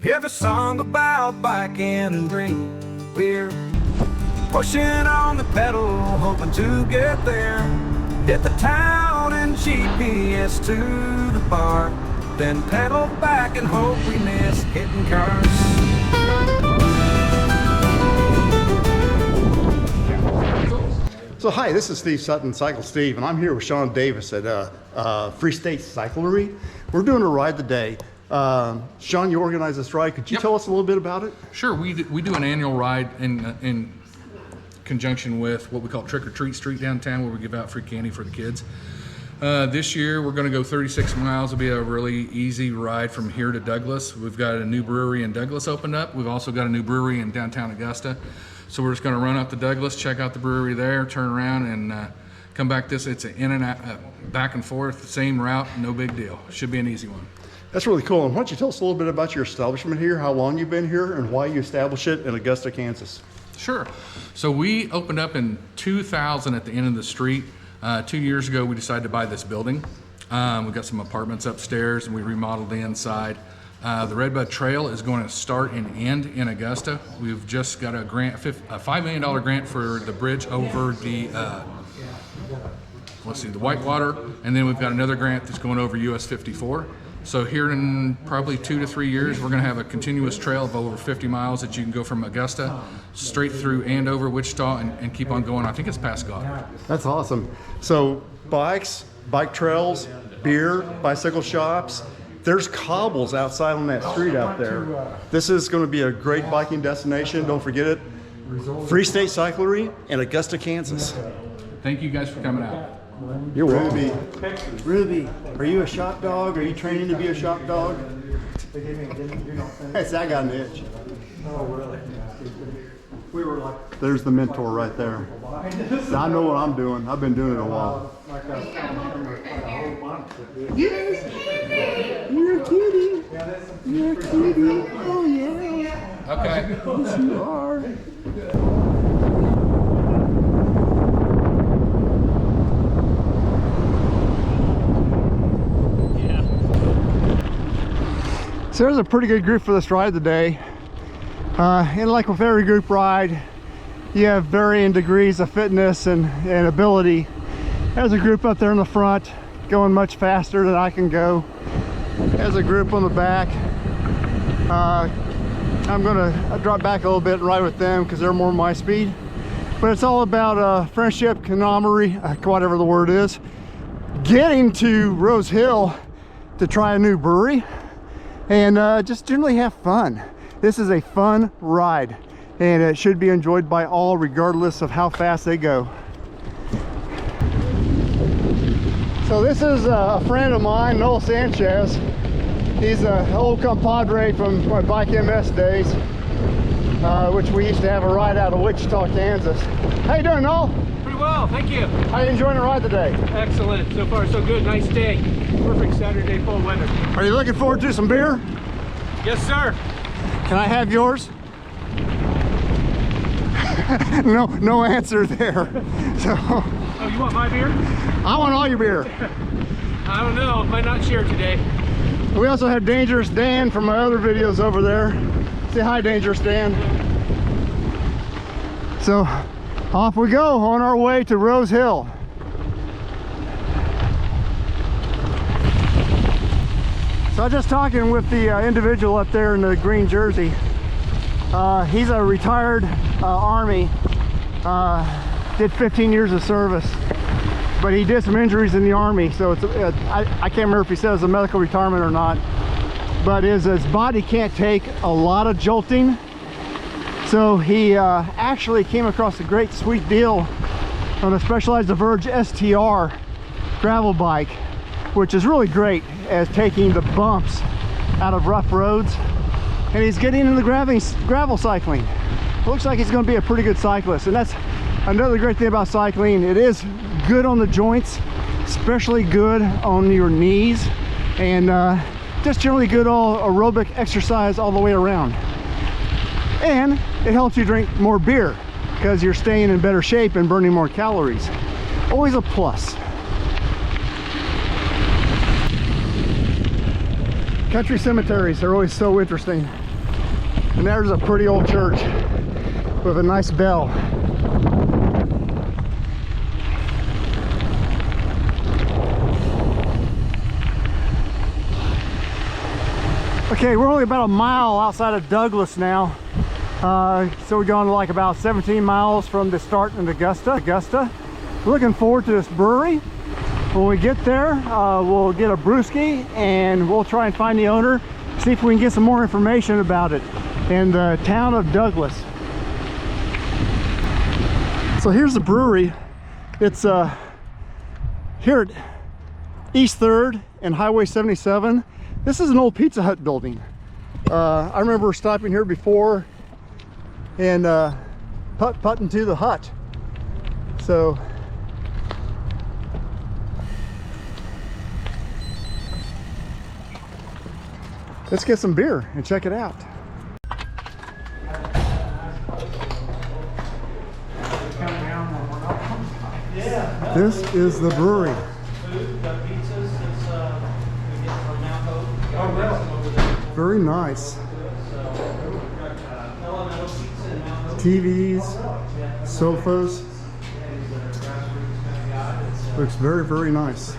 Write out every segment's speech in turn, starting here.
Hear the song about biking and dream. We're pushing on the pedal, hoping to get there. Hit the town and GPS to the bar, then pedal back and hope we miss hitting cars. So hi, this is Steve Sutton, Cycle Steve, and I'm here with Sean Davis at Free State Cyclery. We're doing a ride today. Sean, you organized this ride. Could you tell us a little bit about it? Sure. We do an annual ride in conjunction with what we call Trick or Treat Street downtown, where we give out free candy for the kids. This year we're going to go 36 miles. It'll be a really easy ride from here to Douglas. We've got a new brewery in Douglas opened up. We've also got a new brewery in downtown Augusta. So we're just going to run up to Douglas, check out the brewery there, turn around, and come back. It's an in and out, back and forth, same route, no big deal. Should be an easy one. That's really cool. And why don't you tell us a little bit about your establishment here, how long you've been here, and why you established it in Augusta, Kansas? Sure. So we opened up in 2000 at the end of the street. 2 years ago, we decided to buy this building. We got some apartments upstairs, and we remodeled the inside. The Redbud Trail is going to start and end in Augusta. We've just got a grant, a $5 million grant for the bridge over the the Whitewater, and then we've got another grant that's going over US 54. So here in probably 2 to 3 years, we're going to have a continuous trail of over 50 miles that you can go from Augusta straight through Andover, Wichita, and keep on going. I think it's past Goddard. That's awesome. So bikes, bike trails, beer, bicycle shops. There's cobbles outside on that street out there. This is going to be a great biking destination. Don't forget it. Free State Cyclery in Augusta, Kansas. Thank you guys for coming out. You're welcome. Ruby, are you a shop dog? Are you training to be a shop dog? Yes, I got an itch. Oh, really? We were like... There's the mentor right there. So I know what I'm doing. I've been doing it a while. Yes. You're a cutie. You're a cutie. Oh, yeah. Okay. Yes, you are. So there's a pretty good group for this ride today. And like with every group ride, you have varying degrees of fitness and ability. There's a group up there in the front going much faster than I can go. There's a group on the back. I'm gonna drop back a little bit and ride with them because they're more my speed. But it's all about friendship, camaraderie, whatever the word is. Getting to Rose Hill to try a new brewery and just generally have fun. This is a fun ride and it should be enjoyed by all regardless of how fast they go. So this is a friend of mine, Noel Sanchez. He's an old compadre from my Bike MS days, which we used to have a ride out of Wichita, Kansas. How you doing, Noel? Pretty well, thank you. How you enjoying the ride today? Excellent. So far, so good. Nice day. Perfect Saturday, full weather. Are you looking forward to some beer? Yes, sir. Can I have yours? No answer there. So, Oh, you want my beer? I want all your beer. I don't know. Might not share today. We also have Dangerous Dan from my other videos over there. Say hi, Dangerous Dan. So, off we go on our way to Rose Hill. So I was just talking with the individual up there in the green jersey. He's a retired Army, did 15 years of service, but he did some injuries in the Army. So it's I can't remember if he said it was a medical retirement or not, but his body can't take a lot of jolting. So he actually came across a great sweet deal on a Specialized Diverge STR gravel bike, which is really great at taking the bumps out of rough roads. And he's getting into gravel cycling. It looks like he's going to be a pretty good cyclist. And that's another great thing about cycling. It is good on the joints, especially good on your knees, and just generally good all aerobic exercise all the way around. And it helps you drink more beer because you're staying in better shape and burning more calories. Always a plus. Country cemeteries are always so interesting. And there's a pretty old church with a nice bell. Okay, we're only about a mile outside of Douglas now. So we're going like about 17 miles from the start in Augusta. Looking forward to this brewery. When we get there, we'll get a brewski and we'll try and find the owner, see if we can get some more information about it in the town of Douglas. So here's the brewery. It's here at East 3rd and Highway 77. This is an old Pizza Hut building. I remember stopping here before and putting to the hut. So let's get some beer and check it out. This is the brewery. Very nice. TVs, sofas. Looks very, very nice.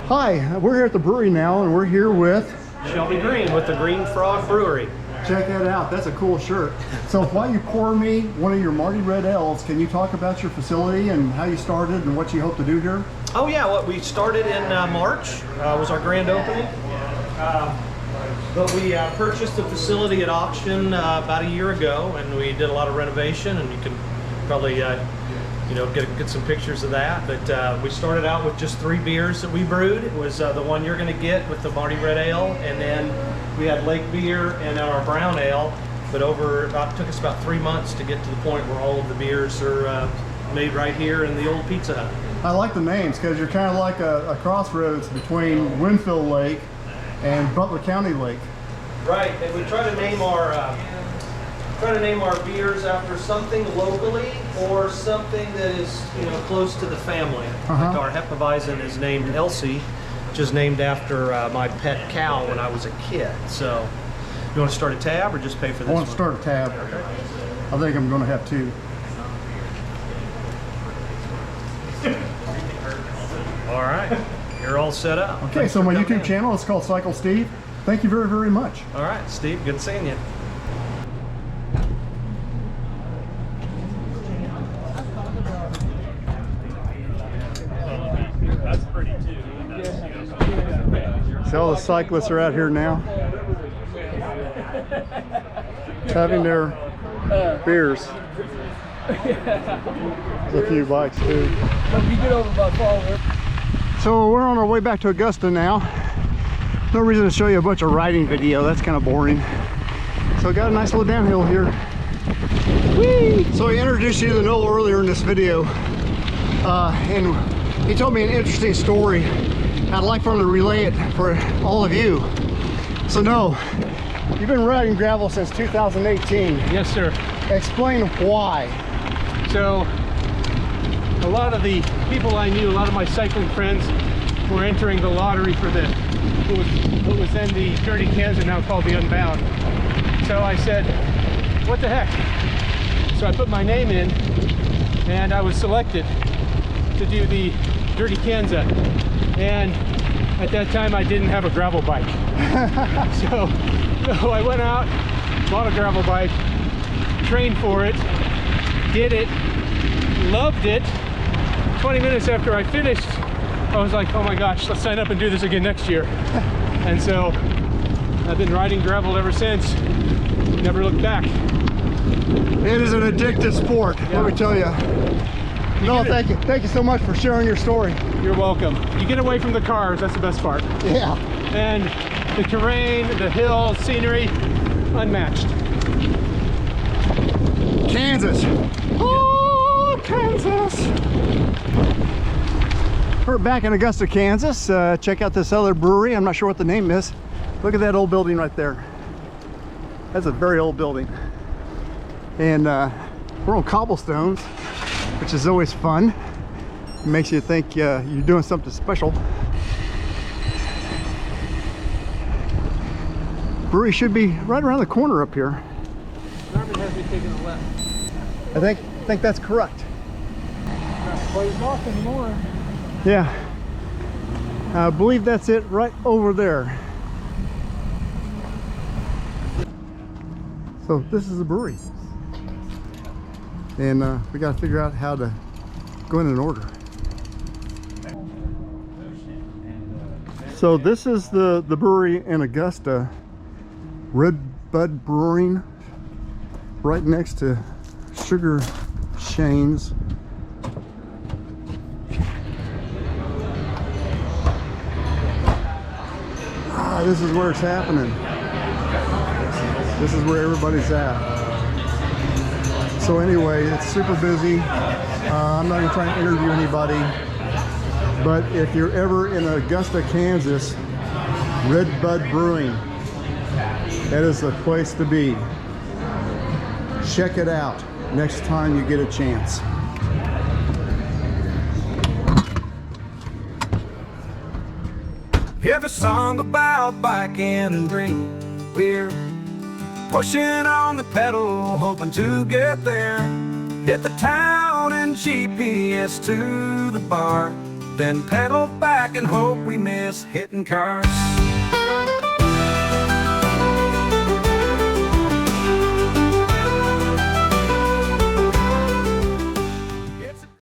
Hi, we're here at the brewery now, and we're here with Shelby Green with the Green Frog Brewery. Check that out. That's a cool shirt. So while you pour me one of your Marty Red Ales, can you talk about your facility and how you started and what you hope to do here? Oh yeah, what we started in March was our grand opening. But we purchased the facility at auction about a year ago, and we did a lot of renovation, and you can probably get some pictures of that. But we started out with just 3 beers that we brewed. It was the one you're going to get with the Marty Red Ale, and then we had Lake Beer and our Brown Ale. But took us about 3 months to get to the point where all of the beers are made right here in the old Pizza Hut. I like the names because you're kind of like a crossroads between Winfield Lake and Butler County Lake. Right, and we try to name our beers after something locally or something that is close to the family. Like our Hefeweizen is named Elsie, which is named after my pet cow when I was a kid. So, you want to start a tab or just pay for this? I want to start a tab. I think I'm going to have 2. All right, you're all set up. Okay, Thanks so my for YouTube coming in. channel is called Cycle Steve. Thank you very, very much. All right, Steve, good seeing you. That's pretty too. So all the cyclists are out here now, having their beers. There's a few bikes too. So we're on our way back to Augusta now. No reason to show you a bunch of riding video, that's kind of boring. So got a nice little downhill here. Whee! So I introduced you to Noel earlier in this video, and he told me an interesting story. I'd like for him to relay it for all of you. So Noel, you've been riding gravel since 2018. Yes, sir. Explain why. So, a lot of the people I knew, a lot of my cycling friends, were entering the lottery for what was then the Dirty Kansas, now called the Unbound. So I said, what the heck? So I put my name in, and I was selected to do the Dirty Kansas. And at that time, I didn't have a gravel bike. So I went out, bought a gravel bike, trained for it, did it, loved it. 20 minutes after I finished, I was like, oh my gosh, let's sign up and do this again next year. And so I've been riding gravel ever since. Never looked back. It is an addictive sport, let me tell you. No, thank you. Thank you so much for sharing your story. You're welcome. You get away from the cars, that's the best part. Yeah. And the terrain, the hills, scenery, unmatched. Kansas. Oh, Kansas. We're back in Augusta, Kansas. Check out this other brewery. I'm not sure what the name is. Look at that old building right there. That's a very old building. And we're on cobblestones, which is always fun. It makes you think you're doing something special. Brewery should be right around the corner up here. Norman has me taking a left. I think that's correct. Not closed off anymore. Yeah. I believe that's it right over there. So this is a brewery. And we got to figure out how to go in and order. So this is the brewery in Augusta, Redbud Brewing, right next to Sugar Shane's. This is where it's happening. This is where everybody's at. So anyway, it's super busy. I'm not gonna try and interview anybody, but if you're ever in Augusta, Kansas, Redbud Brewing, that is the place to be. Check it out next time you get a chance. Hear the song about biking and drinking. We're pushing on the pedal, hoping to get there. Hit the town and GPS to the bar, then pedal back and hope we miss hitting cars.